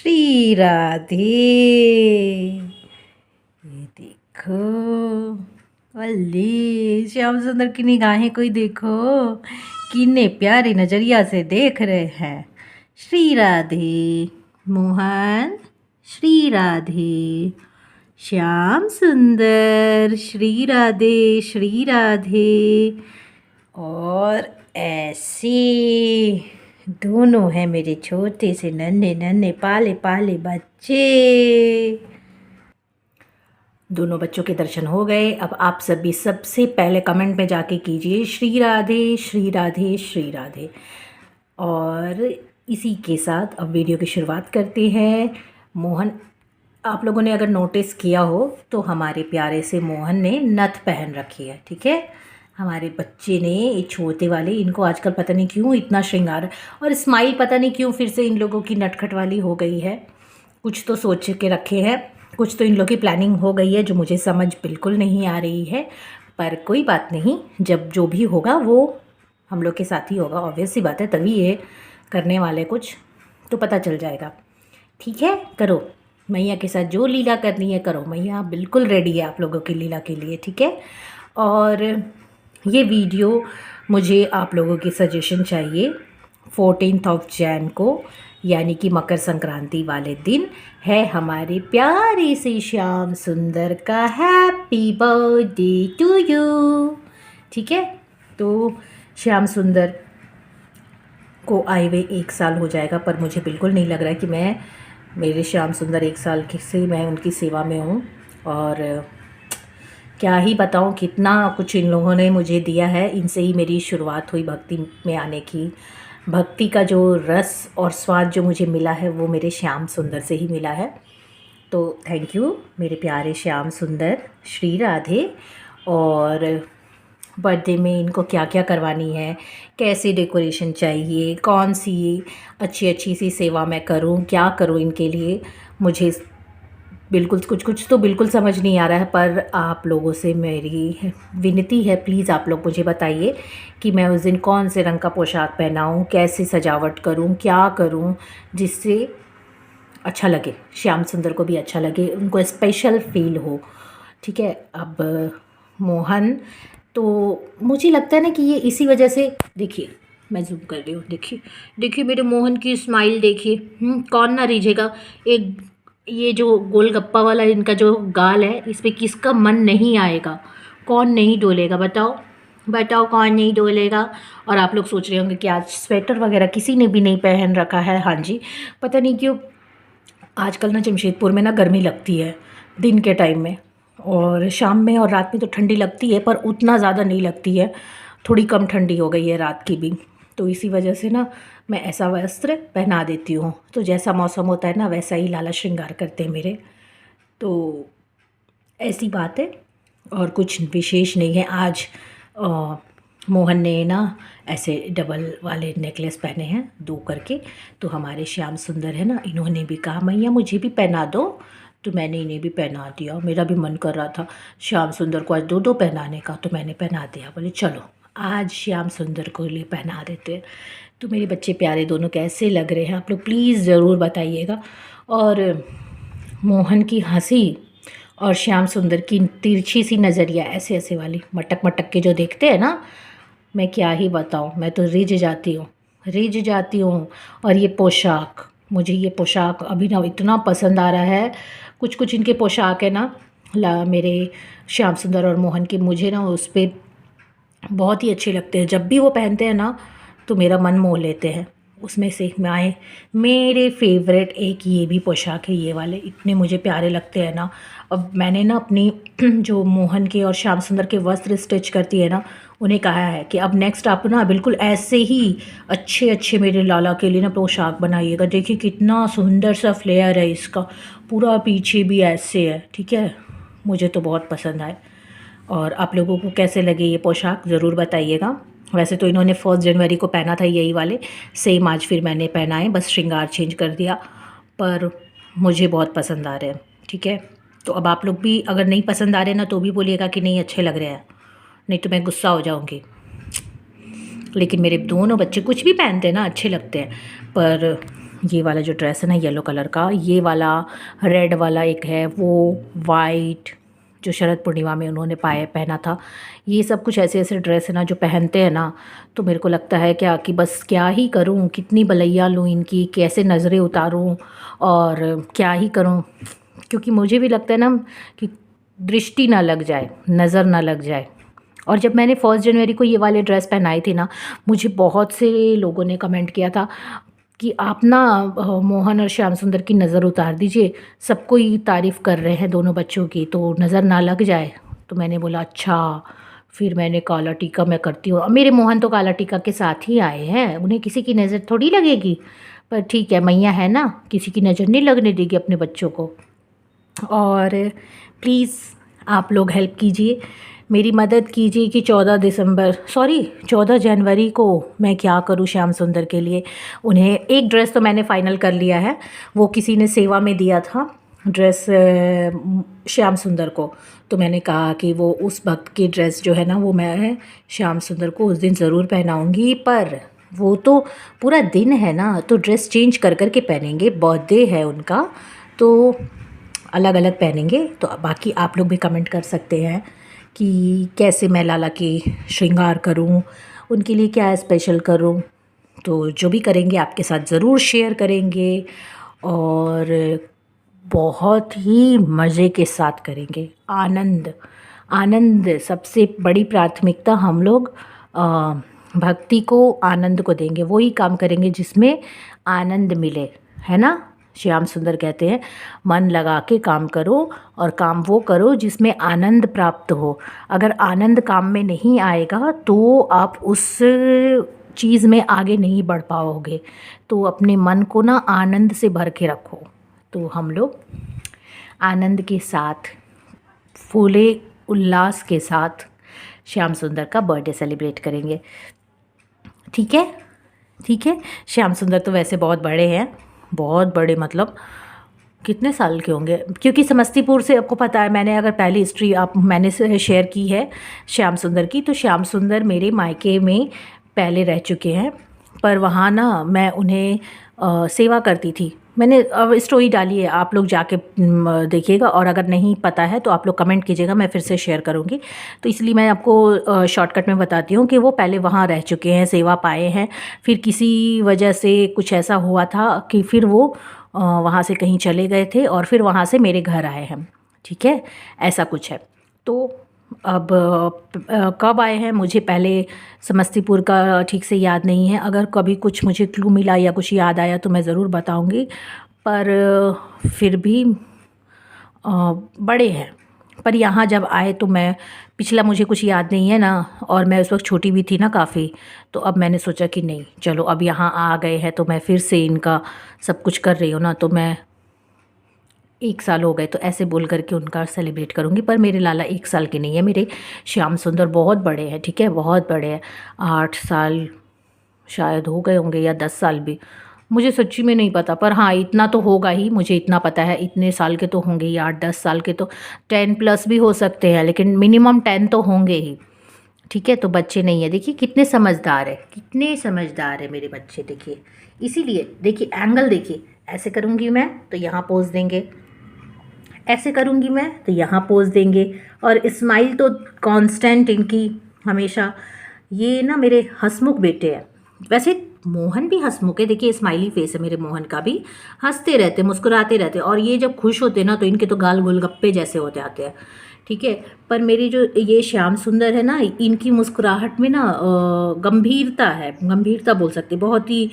श्री राधे। ये देखो, अल्ले श्याम सुंदर की निगाहें कोई देखो, कितने प्यारी नजरिया से देख रहे हैं। श्री राधे मोहन, श्री राधे श्याम सुंदर, श्री राधे श्री राधे। और ऐसे दोनों हैं मेरे छोटे से नन्हे नन्हे पाले पाले बच्चे। दोनों बच्चों के दर्शन हो गए। अब आप सभी सबसे पहले कमेंट में जाके कीजिए श्री राधे श्री राधे श्री राधे। और इसी के साथ अब वीडियो की शुरुआत करते हैं। मोहन, आप लोगों ने अगर नोटिस किया हो तो हमारे प्यारे से मोहन ने नथ पहन रखी है, ठीक है। हमारे बच्चे ने, ये छोटे वाले, इनको आजकल पता नहीं क्यों इतना श्रृंगार और स्माइल, पता नहीं क्यों फिर से इन लोगों की नटखट वाली हो गई है। कुछ तो सोच के रखे हैं, कुछ तो इन लोगों की प्लानिंग हो गई है जो मुझे समझ बिल्कुल नहीं आ रही है। पर कोई बात नहीं, जब जो भी होगा वो हम लोग के साथ ही होगा। ऑब्वियस सी बात है, तभी ये करने वाले कुछ तो पता चल जाएगा। ठीक है, करो मैया के साथ जो लीला करनी है करो। मैया बिल्कुल रेडी है आप लोगों की लीला के लिए, ठीक है। और ये वीडियो मुझे आप लोगों की सजेशन चाहिए। 14 जैन को, यानी कि मकर संक्रांति वाले दिन है हमारे प्यारे से श्याम सुंदर का हैप्पी बर्थडे टू यू, ठीक है। तो श्याम सुंदर को आए हुए 1 साल हो जाएगा, पर मुझे बिल्कुल नहीं लग रहा है कि मेरे श्याम सुंदर 1 साल से मैं उनकी सेवा में हूँ। और क्या ही बताऊँ, कितना कुछ इन लोगों ने मुझे दिया है। इनसे ही मेरी शुरुआत हुई भक्ति में आने की। भक्ति का जो रस और स्वाद जो मुझे मिला है वो मेरे श्याम सुंदर से ही मिला है। तो थैंक यू मेरे प्यारे श्याम सुंदर, श्री राधे। और बर्थडे में इनको क्या क्या करवानी है, कैसी डेकोरेशन चाहिए, कौन सी अच्छी सी सेवा मैं करूं, क्या करूं इनके लिए, मुझे बिल्कुल कुछ तो बिल्कुल समझ नहीं आ रहा है। पर आप लोगों से मेरी विनती है, प्लीज़ आप लोग मुझे बताइए कि मैं उस दिन कौन से रंग का पोशाक पहनाऊँ, कैसे सजावट करूँ, क्या करूँ जिससे अच्छा लगे, श्याम सुंदर को भी अच्छा लगे, उनको स्पेशल फील हो, ठीक है। अब मोहन, तो मुझे लगता है ना कि ये इसी वजह से, देखिए मैं जूम कर रही हूँ, देखिए मेरे मोहन की स्माइल देखिए। कौन ना रीझेगा। एक ये जो गोलगप्पा वाला इनका जो गाल है, इस पर किसका मन नहीं आएगा, कौन नहीं डोलेगा, बताओ कौन नहीं डोलेगा। और आप लोग सोच रहे होंगे कि आज स्वेटर वगैरह किसी ने भी नहीं पहन रखा है। हाँ जी, पता नहीं क्यों आजकल ना जमशेदपुर में ना गर्मी लगती है दिन के टाइम में, और शाम में और रात में तो ठंडी लगती है, पर उतना ज़्यादा नहीं लगती है, थोड़ी कम ठंडी हो गई है रात की भी। तो इसी वजह से ना मैं ऐसा वस्त्र पहना देती हूँ। तो जैसा मौसम होता है ना वैसा ही लाला श्रृंगार करते हैं मेरे। तो ऐसी बात है और कुछ विशेष नहीं है। आज मोहन ने ना ऐसे डबल वाले नेकलेस पहने हैं 2 करके। तो हमारे श्याम सुंदर है ना, इन्होंने भी कहा मैया मुझे भी पहना दो, तो मैंने इन्हें भी पहना दिया। मेरा भी मन कर रहा था श्याम सुंदर को आज 2 पहनाने का, तो मैंने पहना दिया। बोले चलो आज श्याम सुंदर को लिए पहना देते हैं। तो मेरे बच्चे प्यारे दोनों कैसे लग रहे हैं आप लोग प्लीज़ ज़रूर बताइएगा। और मोहन की हंसी और श्याम सुंदर की तिरछी सी नज़रिया, ऐसे ऐसे वाली मटक मटक के जो देखते हैं ना, मैं क्या ही बताऊँ, मैं तो रिझ जाती हूँ। और ये पोशाक, मुझे ये पोशाक अभी ना इतना पसंद आ रहा है। कुछ इनके पोशाक है ना मेरे श्याम सुंदर और मोहन के, मुझे ना उस पर बहुत ही अच्छे लगते हैं। जब भी वो पहनते हैं ना तो मेरा मन मोह लेते हैं। उसमें से मेरे फेवरेट एक ये भी पोशाक है, ये वाले इतने मुझे प्यारे लगते हैं ना। अब मैंने ना अपनी जो मोहन के और श्याम सुंदर के वस्त्र स्टिच करती है ना, उन्हें कहा है कि अब नेक्स्ट आप ना बिल्कुल ऐसे ही अच्छे मेरे लाला के लिए ना पोशाक बनाइएगा। देखिए कितना सुंदर सा फ्लेयर है इसका, पूरा पीछे भी ऐसे है, ठीक है। मुझे तो बहुत पसंद आए। और आप लोगों को कैसे लगे ये पोशाक ज़रूर बताइएगा। वैसे तो इन्होंने 1 जनवरी को पहना था यही वाले, सेम आज फिर मैंने पहना है, बस श्रृंगार चेंज कर दिया, पर मुझे बहुत पसंद आ रहे हैं, ठीक है। तो अब आप लोग भी अगर नहीं पसंद आ रहे ना तो भी बोलिएगा कि नहीं अच्छे लग रहे हैं, नहीं तो मैं गुस्सा हो जाऊँगी। लेकिन मेरे दोनों बच्चे कुछ भी पहनते हैं ना अच्छे लगते हैं, पर ये वाला जो ड्रेस है ना येलो कलर का, ये वाला रेड वाला एक है, वो वाइट जो शरद पूर्णिमा में उन्होंने पहना था। ये सब कुछ ऐसे ऐसे ड्रेस है ना जो पहनते हैं ना, तो मेरे को लगता है क्या कि बस क्या ही करूं, कितनी भलैया लूं इनकी, कैसे नज़रें उतारूं और क्या ही करूं, क्योंकि मुझे भी लगता है ना कि दृष्टि ना लग जाए, नज़र ना लग जाए। और जब मैंने 1 जनवरी को ये वाले ड्रेस पहनाई थी ना, मुझे बहुत से लोगों ने कमेंट किया था कि आप ना मोहन और श्याम सुंदर की नज़र उतार दीजिए, सबको ही तारीफ़ कर रहे हैं दोनों बच्चों की, तो नज़र ना लग जाए। तो मैंने बोला अच्छा, फिर मैंने काला टीका मैं करती हूँ। मेरे मोहन तो काला टीका के साथ ही आए हैं, उन्हें किसी की नज़र थोड़ी लगेगी, पर ठीक है, मैया है ना, किसी की नज़र नहीं लगने देगी अपने बच्चों को। और प्लीज़ आप लोग हेल्प कीजिए, मेरी मदद कीजिए कि 14 जनवरी को मैं क्या करूं श्याम सुंदर के लिए। उन्हें एक ड्रेस तो मैंने फ़ाइनल कर लिया है, वो किसी ने सेवा में दिया था ड्रेस श्याम सुंदर को, तो मैंने कहा कि वो उस भक्त की ड्रेस जो है ना वो मैं श्याम सुंदर को उस दिन ज़रूर पहनाऊँगी। पर वो तो पूरा दिन है ना, तो ड्रेस चेंज कर कर के पहनेंगे, बर्थडे है उनका तो अलग अलग पहनेंगे। तो बाकी आप लोग भी कमेंट कर सकते हैं कि कैसे मैं लाला की श्रृंगार करूं, उनके लिए क्या स्पेशल करूं, तो जो भी करेंगे आपके साथ ज़रूर शेयर करेंगे और बहुत ही मज़े के साथ करेंगे। आनंद आनंद सबसे बड़ी प्राथमिकता हम लोग भक्ति को, आनंद को देंगे, वही काम करेंगे जिसमें आनंद मिले, है ना। श्याम सुंदर कहते हैं मन लगा के काम करो और काम वो करो जिसमें आनंद प्राप्त हो। अगर आनंद काम में नहीं आएगा तो आप उस चीज़ में आगे नहीं बढ़ पाओगे। तो अपने मन को ना आनंद से भर के रखो। तो हम लोग आनंद के साथ, फूले उल्लास के साथ श्याम सुंदर का बर्थडे सेलिब्रेट करेंगे। ठीक है, ठीक है। श्याम सुंदर तो वैसे बहुत बड़े हैं, बहुत बड़े, मतलब कितने साल के होंगे, क्योंकि समस्तीपुर से आपको पता है, मैंने अगर पहली हिस्ट्री मैंने शेयर की है श्याम सुंदर की, तो श्याम सुंदर मेरे मायके में पहले रह चुके हैं, पर वहाँ ना मैं उन्हें सेवा करती थी। मैंने अब स्टोरी डाली है, आप लोग जाके देखिएगा, और अगर नहीं पता है तो आप लोग कमेंट कीजिएगा, मैं फिर से शेयर करूँगी। तो इसलिए मैं आपको शॉर्टकट में बताती हूँ कि वो पहले वहाँ रह चुके हैं, सेवा पाए हैं, फिर किसी वजह से कुछ ऐसा हुआ था कि फिर वो वहाँ से कहीं चले गए थे और फिर वहाँ से मेरे घर आए हैं। ठीक है, ऐसा कुछ है। तो अब कब आए हैं मुझे पहले समस्तीपुर का ठीक से याद नहीं है, अगर कभी कुछ मुझे क्लू मिला या कुछ याद आया तो मैं ज़रूर बताऊंगी, पर फिर भी बड़े हैं। पर यहाँ जब आए तो मैं, पिछला मुझे कुछ याद नहीं है ना, और मैं उस वक्त छोटी भी थी ना काफ़ी, तो अब मैंने सोचा कि नहीं चलो अब यहाँ आ गए हैं तो मैं फिर से इनका सब कुछ कर रही हूँ ना, तो मैं 1 साल हो गए तो ऐसे बोल करके उनका सेलिब्रेट करूँगी। पर मेरे लाला 1 साल के नहीं है, मेरे श्याम सुंदर बहुत बड़े हैं। ठीक है, बहुत बड़े हैं, 8 साल शायद हो गए होंगे या 10 साल भी, मुझे सच्ची में नहीं पता, पर हाँ इतना तो होगा ही, मुझे इतना पता है, इतने साल के तो होंगे ही, 8-10 साल के, तो 10 प्लस भी हो सकते हैं, लेकिन मिनिमम 10 तो होंगे ही। ठीक है, तो बच्चे नहीं है, देखिए कितने समझदार है, कितने समझदार है मेरे बच्चे, देखिए। इसीलिए देखिए एंगल देखिए, ऐसे करूँगी मैं तो यहाँ पोज देंगे, ऐसे करूँगी मैं तो यहाँ पोज देंगे, और स्माइल तो कांस्टेंट इनकी हमेशा। ये ना मेरे हंसमुख बेटे हैं। वैसे मोहन भी हंसमुख है, देखिए स्माइली फेस है मेरे मोहन का भी, हंसते रहते, मुस्कुराते रहते, और ये जब खुश होते ना तो इनके तो गाल गोलगप्पे जैसे होते आते हैं। ठीक है, पर मेरी जो ये श्याम सुंदर है ना, इनकी मुस्कुराहट में ना गंभीरता है, गंभीरता बोल सकते, बहुत ही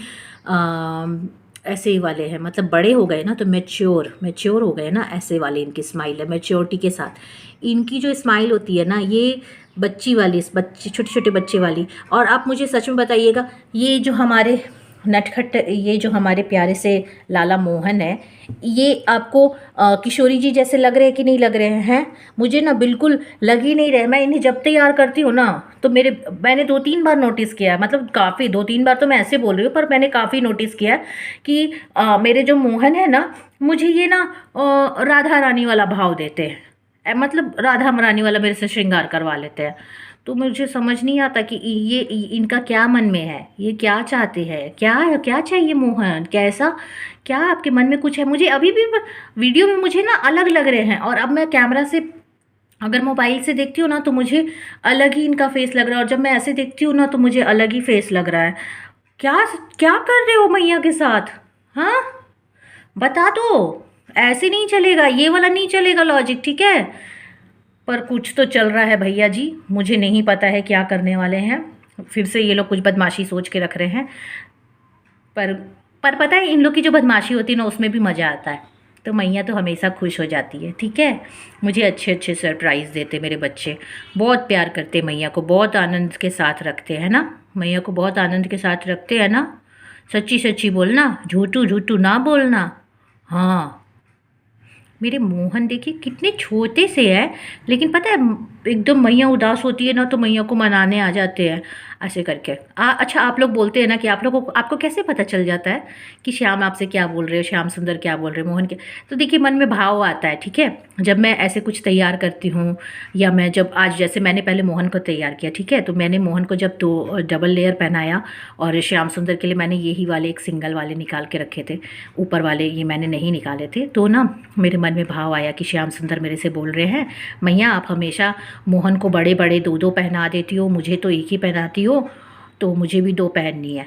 ऐसे ही वाले हैं, मतलब बड़े हो गए ना तो मैच्योर हो गए ना, ऐसे वाले इनकी स्माइल है, मैच्योरिटी के साथ। इनकी जो स्माइल होती है ना, ये बच्ची वाली, बच्चे छोटे छोटे बच्चे वाली। और आप मुझे सच में बताइएगा, ये जो हमारे नटखट, ये जो हमारे प्यारे से लाला मोहन है, ये आपको किशोरी जी जैसे लग रहे हैं कि नहीं लग रहे हैं? मुझे ना बिल्कुल लग ही नहीं रहे। मैं इन्हें जब तैयार करती हूँ ना तो मैंने 2-3 बार नोटिस किया है, मतलब काफ़ी, 2-3 बार तो मैं ऐसे बोल रही हूँ, पर मैंने काफ़ी नोटिस किया कि मेरे जो मोहन है ना, मुझे ये ना राधा रानी वाला भाव देते हैं, मतलब राधा रानी वाला मेरे से श्रृंगार करवा लेते हैं। तो मुझे समझ नहीं आता कि ये इनका क्या मन में है, ये क्या चाहते हैं, क्या क्या चाहिए मोहन, कैसा, क्या आपके मन में कुछ है? मुझे अभी भी वीडियो में मुझे ना अलग लग रहे हैं, और अब मैं कैमरा से अगर मोबाइल से देखती हूँ ना तो मुझे अलग ही इनका फेस लग रहा है, और जब मैं ऐसे देखती हूँ ना तो मुझे अलग ही फेस लग रहा है। क्या क्या कर रहे हो मैया के साथ? हाँ, बता दो। ऐसे नहीं चलेगा, ये वाला नहीं चलेगा लॉजिक, ठीक है? पर कुछ तो चल रहा है भैया जी, मुझे नहीं पता है क्या करने वाले हैं। फिर से ये लोग कुछ बदमाशी सोच के रख रहे हैं। पर पर पता है, इन लोग की जो बदमाशी होती है ना उसमें भी मज़ा आता है। तो मैया तो हमेशा खुश हो जाती है, ठीक है। मुझे अच्छे अच्छे सरप्राइज़ देते मेरे बच्चे, बहुत प्यार करते मैया को, बहुत आनंद के साथ रखते हैं ना, मैया को बहुत आनंद के साथ रखते हैं ना। सच्ची सच्ची बोलना, झूठू झूठू ना बोलना। हाँ, मेरे मोहन देखिए कितने छोटे से हैं, लेकिन पता है एकदम मैया उदास होती है ना तो मैया को मनाने आ जाते हैं ऐसे करके। अच्छा, आप लोग बोलते हैं ना कि आप लोगों को, आपको कैसे पता चल जाता है कि श्याम आपसे क्या बोल रहे हो, श्याम सुंदर क्या बोल रहे हो, मोहन के? तो देखिए मन में भाव आता है, ठीक है। जब मैं ऐसे कुछ तैयार करती हूँ, या मैं जब आज जैसे मैंने पहले मोहन को तैयार किया, ठीक है, तो मैंने मोहन को जब 2 डबल लेयर पहनाया, और श्याम सुंदर के लिए मैंने यही वाले एक सिंगल वाले निकाल के रखे थे, ऊपर वाले ये मैंने नहीं निकाले थे, तो ना मेरे मन में भाव आया कि श्याम सुंदर मेरे से बोल रहे हैं, मैया आप हमेशा मोहन को बड़े बड़े 2-2 पहना देती हो, मुझे तो एक ही पहनाती हो, तो मुझे भी 2 पहननी है।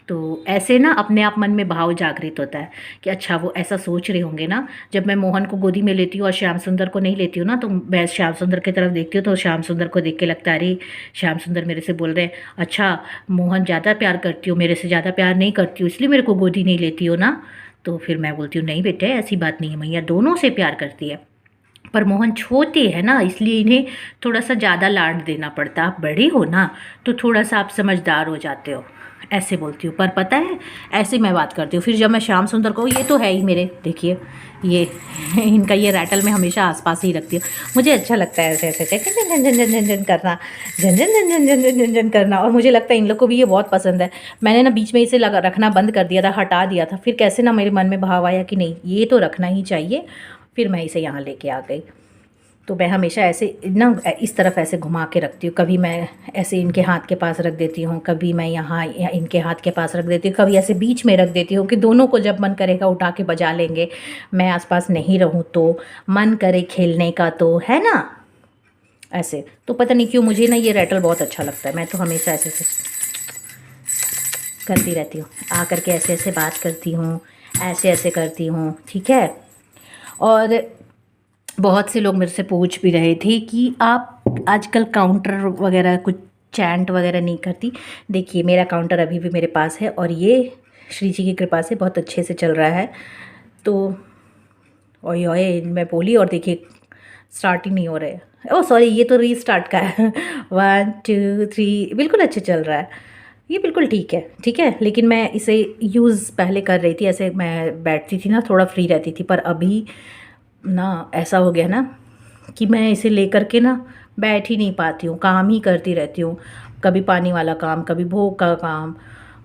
तो ऐसे ना अपने आप मन में भाव जागृत होता है कि अच्छा वो ऐसा सोच रहे होंगे ना। जब मैं मोहन को गोदी में लेती हूँ और श्याम सुंदर को नहीं लेती हूँ ना, तो मैं श्याम सुंदर की तरफ देखती हूँ तो श्याम सुंदर को देख के लगता है अरे श्याम सुंदर मेरे से बोल रहे हैं, अच्छा मोहन ज़्यादा प्यार करती हो, मेरे से ज़्यादा प्यार नहीं करती हो, इसलिए मेरे को गोदी नहीं लेती हो ना। तो फिर मैं बोलती हूँ नहीं बेटे ऐसी बात नहीं है, मैया दोनों से प्यार करती है, पर मोहन छोटे हैं ना इसलिए इन्हें थोड़ा सा ज़्यादा लाड देना पड़ता है। आप बड़े हो ना तो थोड़ा सा आप समझदार हो जाते हो, ऐसे बोलती हूँ। पर पता है ऐसे मैं बात करती हूँ। फिर जब मैं श्याम सुंदर को, ये तो है ही मेरे, देखिए ये इनका ये रैटल मैं हमेशा आसपास ही रखती हूँ, मुझे अच्छा लगता है ऐसे ऐसे झन झन झन झन झन करना, झन झन झन झन झन झन झन झन करना, और मुझे लगता है इन लोग को भी ये बहुत पसंद है। मैंने ना बीच में इसे लगा रखना बंद कर दिया था, हटा दिया था, फिर कैसे ना मेरे मन में भाव आया कि नहीं ये तो रखना ही चाहिए, फिर मैं इसे यहाँ लेके आ गई। तो मैं हमेशा ऐसे ना इस तरफ ऐसे घुमा के रखती हूँ, कभी मैं ऐसे इनके हाथ के पास रख देती हूँ, कभी मैं यहाँ इनके हाथ के पास रख देती हूँ, कभी ऐसे बीच में रख देती हूँ कि दोनों को जब मन करेगा उठा के बजा लेंगे, मैं आसपास नहीं रहूँ तो, मन करे खेलने का तो, है ना। ऐसे तो पता नहीं क्यों मुझे ना ये रैटल बहुत अच्छा लगता है, मैं तो हमेशा ऐसे ऐसे करती रहती हूँ, आ करके ऐसे ऐसे बात करती हूँ, ऐसे ऐसे करती हूँ, ठीक है। और बहुत से लोग मेरे से पूछ भी रहे थे कि आप आजकल काउंटर वगैरह कुछ चैंट वगैरह नहीं करती। देखिए मेरा काउंटर अभी भी मेरे पास है, और ये श्री जी की कृपा से बहुत अच्छे से चल रहा है। तो ओए ओए मैं बोली, और देखिए स्टार्ट ही नहीं हो रहा है, ओह सॉरी ये तो रीस्टार्ट का है 1 2 3 बिल्कुल अच्छे चल रहा है, ये बिल्कुल ठीक है, ठीक है। लेकिन मैं इसे यूज़ पहले कर रही थी, ऐसे मैं बैठती थी ना थोड़ा फ्री रहती थी, पर अभी ना ऐसा हो गया ना कि मैं इसे लेकर के ना बैठ ही नहीं पाती हूँ, काम ही करती रहती हूँ, कभी पानी वाला काम, कभी भोग का काम,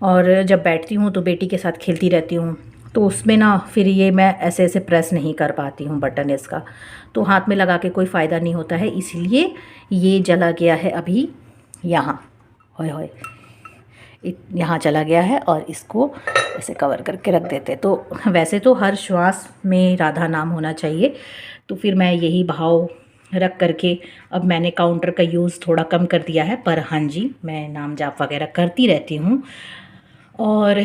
और जब बैठती हूँ तो बेटी के साथ खेलती रहती हूँ, तो उसमें ना फिर ये मैं ऐसे ऐसे प्रेस नहीं कर पाती हूँ बटन इसका, तो हाथ में लगा के कोई फ़ायदा नहीं होता है, इसलिए ये चला गया है अभी यहाँ, होए होए यहाँ चला गया है, और इसको ऐसे कवर करके रख देते। तो वैसे तो हर श्वास में राधा नाम होना चाहिए, तो फिर मैं यही भाव रख करके अब मैंने काउंटर का यूज़ थोड़ा कम कर दिया है, पर हाँ जी मैं नाम जाप वगैरह करती रहती हूँ। और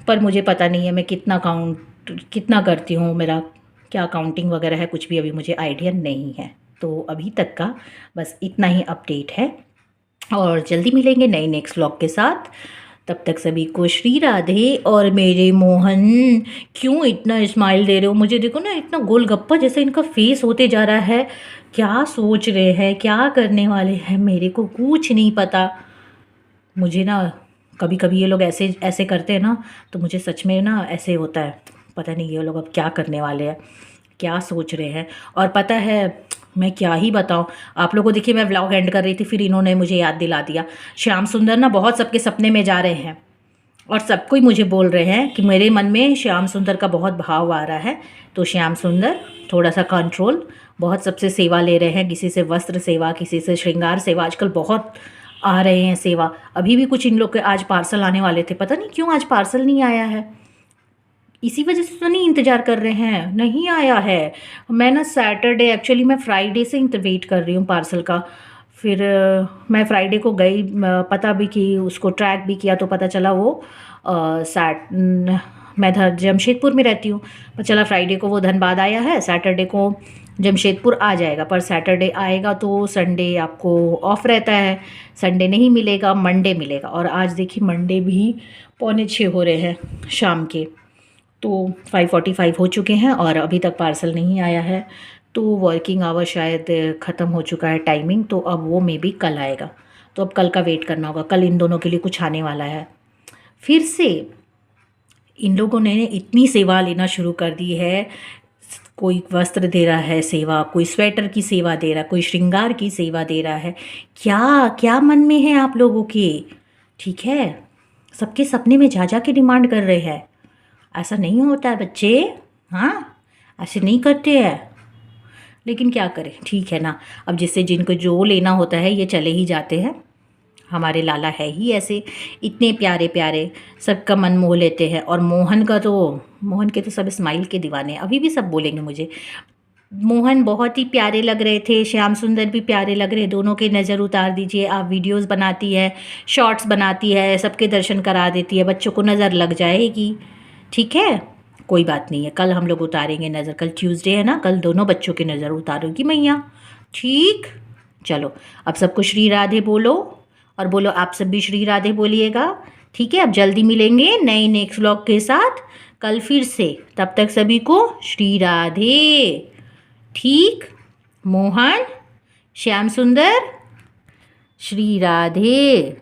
पर मुझे पता नहीं है मैं कितना करती हूँ, मेरा क्या काउंटिंग वगैरह है, कुछ भी अभी मुझे आइडिया नहीं है। तो अभी तक का बस इतना ही अपडेट है, और जल्दी मिलेंगे नए नेक्स्ट व्लॉग के साथ। तब तक सभी को श्री राधे। और मेरे मोहन क्यों इतना स्माइल दे रहे हो मुझे? देखो ना इतना गोलगप्पा जैसे इनका फेस होते जा रहा है, क्या सोच रहे हैं, क्या करने वाले हैं, मेरे को कुछ नहीं पता। मुझे ना कभी कभी ये लोग ऐसे ऐसे करते हैं ना, तो मुझे सच में ना ऐसे होता है, पता नहीं ये लोग अब क्या करने वाले हैं, क्या सोच रहे हैं। और पता है मैं क्या ही बताऊं आप लोगों को। देखिए मैं व्लॉग एंड कर रही थी, फिर इन्होंने मुझे याद दिला दिया, श्याम सुंदर ना बहुत सबके सपने में जा रहे हैं, और सबको ही मुझे बोल रहे हैं कि मेरे मन में श्याम सुंदर का बहुत भाव आ रहा है, तो श्याम सुंदर थोड़ा सा कंट्रोल बहुत सबसे सेवा ले रहे हैं, किसी से वस्त्र सेवा, किसी से श्रृंगार सेवा, आजकल बहुत आ रहे हैं सेवा। अभी भी कुछ इन लोग के आज पार्सल आने वाले थे, पता नहीं क्यों आज पार्सल नहीं आया है। इसी वजह से तो नहीं इंतज़ार कर रहे हैं, नहीं आया है। मैं ना सैटरडे, एक्चुअली मैं फ्राइडे से वेट कर रही हूँ पार्सल का। फिर मैं फ्राइडे को गई, पता भी की, उसको ट्रैक भी किया, तो पता चला वो मैं जमशेदपुर में रहती हूँ, पर चला फ्राइडे को वो धनबाद आया है, सैटरडे को जमशेदपुर आ जाएगा। पर सैटरडे आएगा तो संडे आपको ऑफ रहता है, संडे नहीं मिलेगा, मंडे मिलेगा। और आज देखिए मंडे भी 5:45 हो रहे हैं शाम के, तो 5:45 हो चुके हैं और अभी तक पार्सल नहीं आया है। तो वर्किंग आवर शायद ख़त्म हो चुका है टाइमिंग, तो अब वो मे बी कल आएगा। तो अब कल का वेट करना होगा, कल इन दोनों के लिए कुछ आने वाला है। फिर से इन लोगों ने इतनी सेवा लेना शुरू कर दी है, कोई वस्त्र दे रहा है सेवा, कोई स्वेटर की सेवा दे रहा है, कोई श्रृंगार की सेवा दे रहा है। क्या क्या मन में है आप लोगों के? ठीक है, सबके सपने में जा जा के डिमांड कर रहे हैं। ऐसा नहीं होता है बच्चे, हाँ ऐसे नहीं करते हैं। लेकिन क्या करें, ठीक है ना, अब जिससे जिनको जो लेना होता है ये चले ही जाते हैं। हमारे लाला है ही ऐसे, इतने प्यारे प्यारे, सबका मन मोह लेते हैं। और मोहन के तो सब स्माइल के दीवाने, अभी भी सब बोलेंगे मुझे। मोहन बहुत ही प्यारे लग रहे थे, श्याम सुंदर भी प्यारे लग रहे, दोनों की नज़र उतार दीजिए आप। वीडियोस बनाती है, शॉर्ट्स बनाती है, सबके दर्शन करा देती है, बच्चों को नज़र लग जाएगी। ठीक है, कोई बात नहीं है, कल हम लोग उतारेंगे नज़र, कल ट्यूसडे है ना, कल दोनों बच्चों की नज़र उतारूंगी मैया। ठीक, चलो अब सबको श्री राधे बोलो, और बोलो आप सब भी श्री राधे बोलिएगा। ठीक है, अब जल्दी मिलेंगे नए नेक्स्ट व्लॉग के साथ कल फिर से, तब तक सभी को श्री राधे। ठीक, मोहन, श्याम सुंदर, श्री राधे।